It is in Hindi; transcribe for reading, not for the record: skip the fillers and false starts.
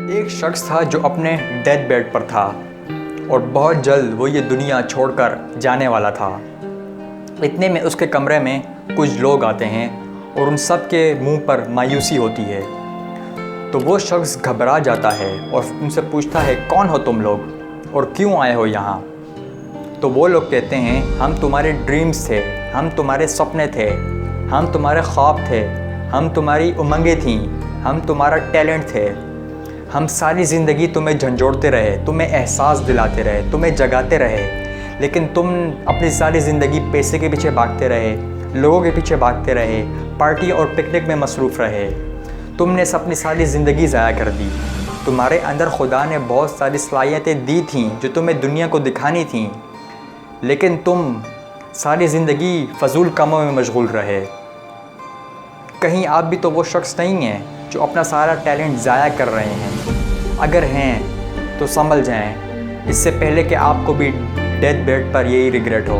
एक शख्स था जो अपने डेथ बेड पर था और बहुत जल्द वो ये दुनिया छोड़कर जाने वाला था। इतने में उसके कमरे में कुछ लोग आते हैं और उन सब के मुंह पर मायूसी होती है। तो वो शख्स घबरा जाता है और उनसे पूछता है, कौन हो तुम लोग और क्यों आए हो यहाँ? तो वो लोग कहते हैं, हम तुम्हारे ड्रीम्स थे, हम तुम्हारे सपने थे, हम तुम्हारे ख्वाब थे, हम तुम्हारी उमंगें थीं, हम तुम्हारा टैलेंट थे। हम सारी ज़िंदगी तुम्हें झंझोड़ते रहे, तुम्हें एहसास दिलाते रहे, तुम्हें जगाते रहे, लेकिन तुम अपनी सारी ज़िंदगी पैसे के पीछे भागते रहे, लोगों के पीछे भागते रहे, पार्टी और पिकनिक में मसरूफ़ रहे। तुमने अपनी सारी ज़िंदगी ज़ाया कर दी। तुम्हारे अंदर खुदा ने बहुत सारी सलाहियतें दी थीं जो तुम्हें दुनिया को दिखानी थीं, लेकिन तुम सारी ज़िंदगी फ़जूल कामों में मशगूल रहे। कहीं आप भी तो वो शख्स नहीं हैं जो अपना सारा टैलेंट ज़ाया कर रहे हैं? अगर हैं तो संभल जाएं, इससे पहले कि आपको भी डेथ बेड पर यही रिग्रेट हो।